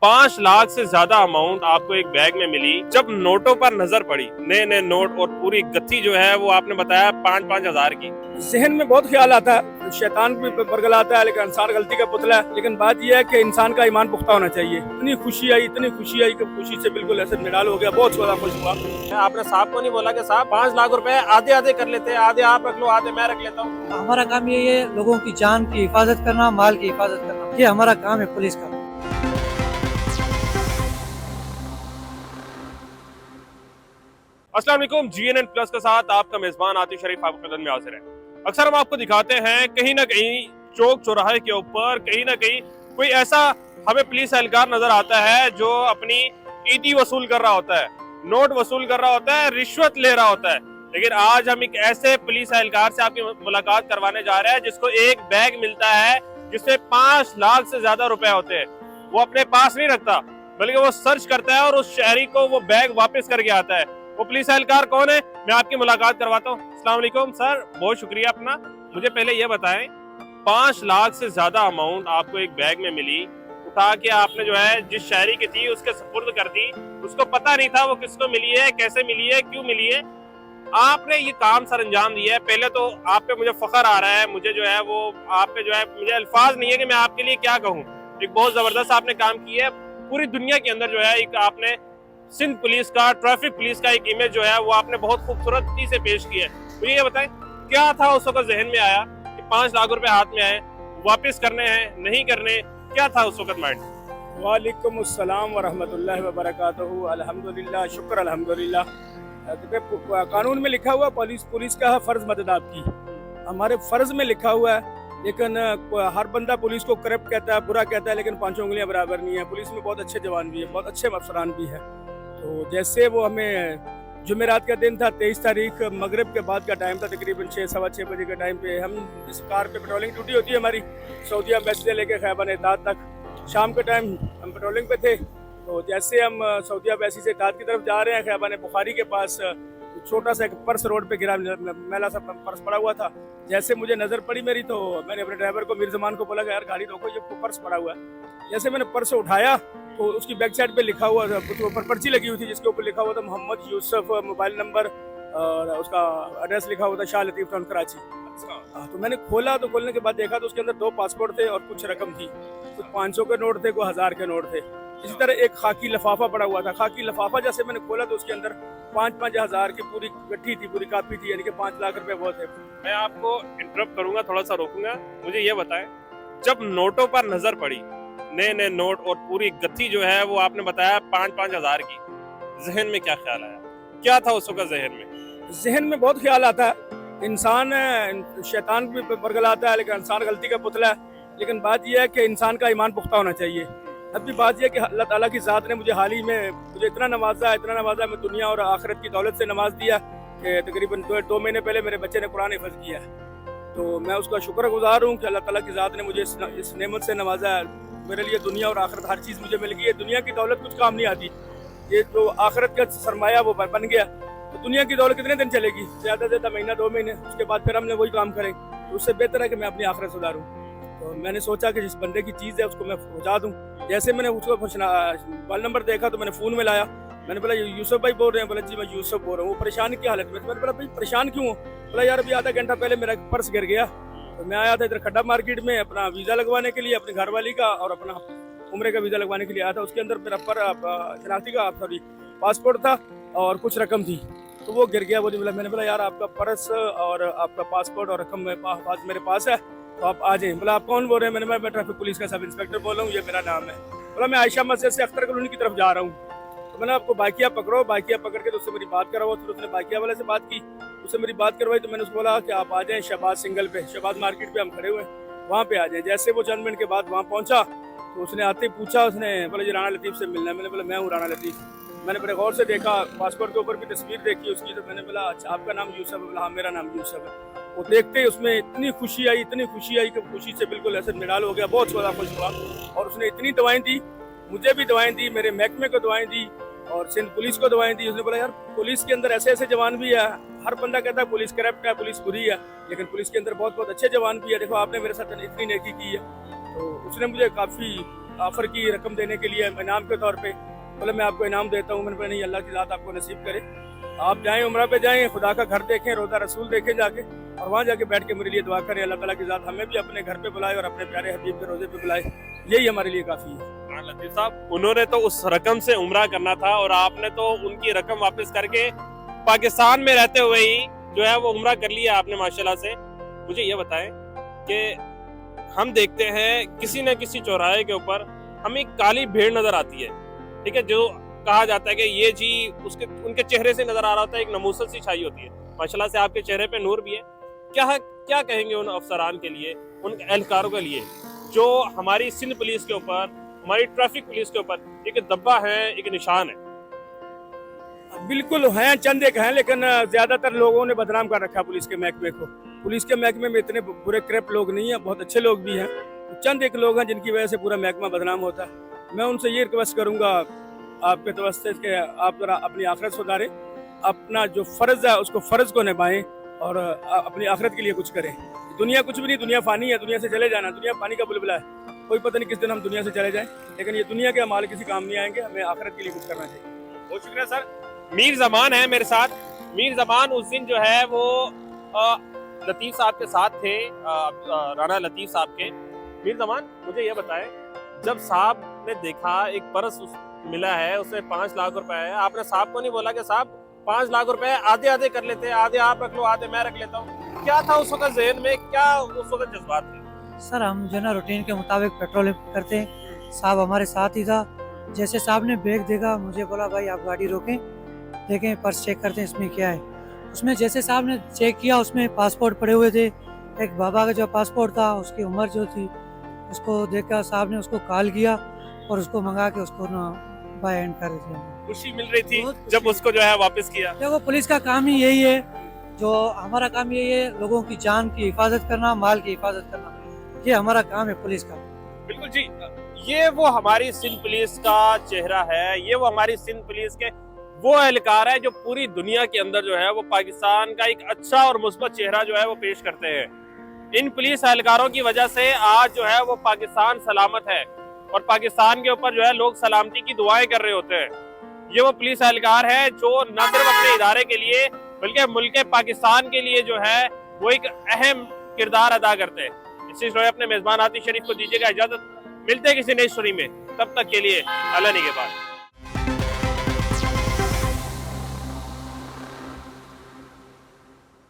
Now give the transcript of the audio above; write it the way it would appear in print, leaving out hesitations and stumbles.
5 लाख से ज्यादा अमाउंट आपको एक बैग में मिली। जब नोटों पर नजर पड़ी, नए नए नोट और पूरी गत्थी जो है वो आपने बताया 5-5 हजार की। जहन में बहुत ख्याल आता है, शैतान भी बरगलाता है लेकिन इंसान गलती का पुतला है। लेकिन बात यह है कि इंसान का ईमान पुख्ता होना चाहिए। इतनी खुशी आई कि खुशी से बिल्कुल ऐसे निराल हो गया, बहुत ज्यादा खुश हुआ। आपने साहब को नहीं बोला कि साहब 5 लाख रुपए आधे आधे कर लेते, आधे आप रख लो आधे मैं रख लेता हूँ? हमारा काम यही है, लोगों की जान की हिफाजत करना, माल की हिफाजत करना, ये हमारा काम है पुलिस का। अस्सलाम वालेकुम, GNN प्लस के साथ आपका मेजबान आतिश शरीफ आपके कदम में हाजिर है। अक्सर हम आपको दिखाते हैं कहीं ना कहीं चौक चौराहे के ऊपर कहीं ना कहीं कोई ऐसा हमें पुलिस एहलकार नजर आता है जो अपनी ईदी वसूल कर रहा होता है, नोट वसूल कर रहा होता है, रिश्वत ले रहा होता है। लेकिन आज हम एक ऐसे पुलिस एहलकार से आपकी मुलाकात करवाने जा रहे हैं जिसको एक बैग मिलता है जिसमें 5 लाख से ज्यादा रुपए होते हैं। वो अपने पास नहीं रखता बल्कि वो सर्च करता है और उस शहरी को वो बैग वापस करके आता है। वो पुलिस एहलकार कौन है, मैं आपकी मुलाकात करवाता हूँ। अस्सलाम वालेकुम सर, बहुत शुक्रिया अपना। मुझे पहले ये बताएं, 5 लाख से ज्यादा अमाउंट आपको एक बैग में मिली, उठा के आपने जो है जिस शहरी की थी उसके सुपुर्द कर दी। उसको पता नहीं था वो किसको मिली है, कैसे मिली है, क्यों मिली है। आपने ये काम सर अंजाम दिया है। पहले तो आप पे मुझे फख्र आ रहा है, मुझे जो है वो आप पे जो है मुझे अल्फाज नहीं है कि मैं आपके लिए क्या कहूँ। एक बहुत जबरदस्त आपने काम किया है। पूरी दुनिया के अंदर जो है एक आपने सिंध पुलिस का, ट्रैफिक पुलिस का एक इमेज जो है वो आपने बहुत खूबसूरती से पेश किया है। तो ये बताएं क्या था उस वक्त जहन में आया कि 5 लाख रुपए हाथ में आए, वापस करने हैं नहीं करने, क्या था उस वक्त माइंड? वालेकुम अस्सलाम व रहमतुल्लाहि व बरकातहू। अल्हम्दुलिल्लाह, शुक्र अल्हम्दुलिल्लाह। कानून में लिखा हुआ पुलिस का है फर्ज मदद आपकी, हमारे फर्ज में लिखा हुआ है। लेकिन हर बंदा पुलिस को करप्ट कहता है, बुरा कहता है, लेकिन पांचों उंगलियां बराबर नहीं है। पुलिस में बहुत अच्छे जवान भी है, बहुत अच्छे अफसरान भी है। तो जैसे वो हमें जुमेरात का दिन था, 23 तारीख मगरिब के बाद का टाइम था, तकरीबन 6-6:15 बजे के टाइम पे हम इस कार पे पेट्रोलिंग ड्यूटी होती है हमारी सऊदी एम्बेसी से लेकर खैबर एताद तक। शाम के टाइम हम पेट्रोलिंग पे थे। तो जैसे हम सऊदी एम्बेसी से एताद की तरफ जा रहे हैं, खैबर बुखारी के पास छोटा सा एक पर्स रोड पे गिरा, मैला सा पर्स पड़ा हुआ था। जैसे मुझे नजर पड़ी मेरी, तो मैंने अपने ड्राइवर को, मीर जमान को बोला कि यार गाड़ी रोको, ये पर्स पड़ा हुआ है। जैसे मैंने पर्स उठाया तो उसकी बैक साइड पे लिखा हुआ था, उसके ऊपर पर्ची लगी हुई थी जिसके ऊपर लिखा हुआ था मोहम्मद यूसुफ, मोबाइल नंबर और उसका एड्रेस लिखा हुआ था शाह लतीफ टाउन कराची। तो मैंने खोला, तो खोलने के बाद देखा तो उसके अंदर 2 पासपोर्ट थे और कुछ रकम थी। कुछ 500 के नोट थे, कुछ 1000 के नोट थे। इसी तरह एक खाकी लिफाफा पड़ा हुआ था। खाकी लिफाफा जैसे मैंने खोला तो उसके अंदर 5-5 हजार की पूरी गट्ठी थी, पूरी कापी थी, यानी कि 5 लाख रुपए वो थे। मैं आपको इंटरप्ट करूंगा, थोड़ा सा रोकूंगा। मुझे ये बताएं, जब नोटों पर नजर पड़ी, नए नए नोट और पूरी गत्थी जो है वो आपने बताया 5-5 हजार की, जहन में क्या ख्याल आया, क्या था उस वक्त जहन में? जहन में बहुत ख्याल आता है। इंसान शैतान भी बरगलाता है लेकिन इंसान गलती का पुतला है। लेकिन बात यह है कि इंसान का ईमान पुख्ता होना चाहिए। अब भी बात यह है कि अल्लाह ताला की ज़ात ने मुझे हाल ही में मुझे इतना नवाजा, मैं दुनिया और आखिरत की दौलत से नवाज दिया कि तकरीबन 2 महीने पहले मेरे बच्चे ने कुरान हिफ़्ज़ किया है। तो मैं उसका शुक्रगुजार हूँ कि अल्लाह ताला की ज़ात ने मुझे इस नेमत से नवाजा है। मेरे लिए दुनिया और आखिरत हर चीज़ मुझे मिल गई है। दुनिया की दौलत कुछ काम नहीं आती, ये जो आखिरत का सरमाया वो बन गया। तो दुनिया की दौलत कितने दिन चलेगी? ज़्यादा से ज़्यादा महीना 2 महीने, उसके बाद फिर हमने वही काम करें। तो उससे बेहतर है कि मैं अपनी आखिरत सुधारूँ। तो मैंने सोचा कि जिस बंदे की चीज़ है उसको मैं पहुँचा दूँ। जैसे मैंने उसको मोबाइल नंबर देखा तो मैंने फ़ोन में लाया, मैंने बोला यूसुफ भाई बोल रहे हैं? बोला जी मैं यूसुफ बोल रहा हूँ। वो परेशान की हालत में। मैंने बोला भाई परेशान क्यों हो? बोला यार अभी आधा घंटा पहले मेरा पर्स गिर गया, तो मैं आया था इधर खड्डा मार्केट में अपना वीज़ा लगवाने के लिए, अपनी घरवाली का और अपना उम्रे का वीज़ा लगवाने के लिए आया था। उसके अंदर मेरा शनाख्ती का पासपोर्ट था और कुछ रकम थी, तो वो गिर गया। मैंने बोला यार आपका पर्स और आपका पासपोर्ट और रकम मेरे पास है, तो आप आ जाएं। बोला आप कौन बोल रहे हैं? मैं ट्रैफिक पुलिस का सब इंस्पेक्टर बोल रहा हूँ, ये मेरा नाम है। बोला मैं आयशा मस्जिद से अख्तर कॉलोनी की तरफ जा रहा हूँ। तो मैंने आपको बाइकिया पकड़ो, बाइकिया पकड़ के तो उससे मेरी बात करवाओ। फिर उसने बाइकिया वाले से बात की, उससे मेरी बात करवाई। तो मैंने उसको बोला कि आप आ जाएं शहबाज सिंगल पे, शहबाज मार्केट पे हम खड़े हुए, वहाँ पे आ जाएं। जैसे वो चंद मिनट के बाद वहाँ पहुँचा तो उसने आते ही पूछा, उसने बोला जी राना लतीफ़ से मिलना है। मैंने बोला मैं हूँ राना लतीफ़। मैंने बड़े गौर से देखा, पासपोर्ट के ऊपर भी तस्वीर देखी उसकी। तो मैंने बोला अच्छा आपका नाम यूसुफ है? बोला हाँ मेरा नाम यूसुफ है। वो देखते ही उसमें इतनी खुशी आई कि खुशी से बिल्कुल ऐसे निराल हो गया, बहुत ज़्यादा खुश हुआ। और उसने इतनी दवाएं दी, मुझे भी दवाएं दी, मेरे महकमे को दवाएं दी और सिंध पुलिस को दवाएं दी। उसने बोला यार पुलिस के अंदर ऐसे ऐसे जवान भी है। हर बंदा कहता है पुलिस करप्ट है, पुलिस बुरी है, लेकिन पुलिस के अंदर बहुत बहुत अच्छे जवान भी है। देखो आपने मेरे साथ इतनी नेकी की है। तो उसने मुझे काफ़ी ऑफर की रकम देने के लिए इनाम के तौर पे, बोले मैं आपको इनाम देता हूँ। मैंने कहा नहीं, अल्लाह की ज़ात आपको नसीब करे, आप जाएं उम्रा पे जाएं, खुदा का घर देखें, रोज़ा रसूल देखें जाके, और वहाँ जाके बैठ के मेरे लिए दुआ करें, अल्लाह ताला की ज़ात हमें भी अपने घर पे बुलाए और अपने प्यारे हबीब के रोज़े पे बुलाए, यही हमारे लिए काफ़ी है। हाँ, लतीफ साहब, उन्होंने तो उस रकम से उम्रा करना था और आपने तो उनकी रकम वापस करके पाकिस्तान में रहते हुए ही जो है वो उम्रा कर लिया आपने माशाल्लाह से। मुझे ये बताएं कि हम देखते हैं किसी न किसी चौराहे के ऊपर हमें काली भीड़ नजर आती है, ठीक है, जो कहा जाता है कि ये जी उसके उनके चेहरे से नजर आ रहा होता है, एक नमूसत सी छाई होती है। माशाल्लाह से आपके चेहरे पे नूर भी है। क्या कहेंगे उन अफसरान के लिए, उन एहलकारों के लिए जो हमारी सिंध पुलिस के ऊपर, हमारी ट्रैफिक पुलिस के ऊपर एक दब्बा है, एक निशान है? बिल्कुल हैं, चंद एक हैं, लेकिन ज्यादातर लोगों ने बदनाम कर रखा है पुलिस के महकमे को। पुलिस के महकमे में इतने बुरे करप्ट लोग नहीं हैं, बहुत अच्छे लोग भी हैं, चंद एक लोग हैं जिनकी वजह से पूरा महकमा बदनाम होता है। मैं उनसे ये रिक्वेस्ट करूंगा आपके तवस्सुत के आप जरा अपनी आखिरत सुधारें, अपना जो फर्ज है उसको फर्ज को निभाएं और अपनी आखिरत के लिए कुछ करें। दुनिया कुछ भी नहीं, दुनिया फानी है, दुनिया से चले जाना, दुनिया पानी का बुलबुला है, कोई पता नहीं किस दिन हम दुनिया से चले जाएं, लेकिन ये दुनिया के अमाल किसी काम नहीं आएंगे, हमें आखिरत के लिए कुछ करना चाहिए। बहुत शुक्रिया सर। मीर जमान है मेरे साथ। मीर जमान उस दिन जो है वो लतीफ साहब के साथ थे, राणा लतीफ साहब के। मीर जमान, मुझे ये बताएं, जब साहब ने देखा एक पर्स मिला है, उसमें 5 लाख रुपए है, आपने साहब को नहीं बोला कि साहब 5 लाख रुपए आधे आधे कर लेते हैं, आधे आप रख लो, आधे मैं रख लेता हूँ? क्या था उस वक्त जहन में, क्या उस वक्त जज्बात थे? सर हम जो ना रूटीन के मुताबिक पेट्रोलिंग करते हैं, साहब हमारे साथ ही था। जैसे साहब ने बैग देखा, मुझे बोला भाई आप गाड़ी रोकें, देखें पर्स चेक करते हैं इसमें क्या है। उसमें जैसे साहब ने चेक किया, उसमें पासपोर्ट पड़े हुए थे, एक बाबा का जो पासपोर्ट था, उसकी उम्र जो थी, उसको देखकर साहब ने उसको कॉल किया और उसको मंगा के उसको ना बाय एंड कर दिया। खुशी मिल रही थी जब उसको जो है वापस किया? देखो पुलिस का काम ही यही है, जो हमारा काम यही है, लोगों की जान की हिफाजत करना, माल की हिफाजत करना, ये हमारा काम है पुलिस का। बिल्कुल जी, ये वो हमारी सिंध पुलिस का चेहरा है, ये वो हमारी सिंध पुलिस के वो एहलकार है जो पूरी दुनिया के अंदर जो है वो पाकिस्तान का एक अच्छा और मुस्बत चेहरा जो है वो पेश करते हैं। इन पुलिस एहलकारों की वजह से आज जो है वो पाकिस्तान सलामत है और पाकिस्तान के ऊपर जो है लोग सलामती की दुआएं कर रहे होते हैं। ये वो पुलिस एहलकार है जो न सिर्फ अपने इदारे के लिए बल्कि मुल्क पाकिस्तान के लिए जो है वो एक अहम किरदार अदा करते हैं। इसी तरह अपने मेजबान आतिश शरीफ को दीजिएगा इजाजत, मिलते हैं किसी नई स्टोरी में, तब तक के लिए अल्लाह निगहबान।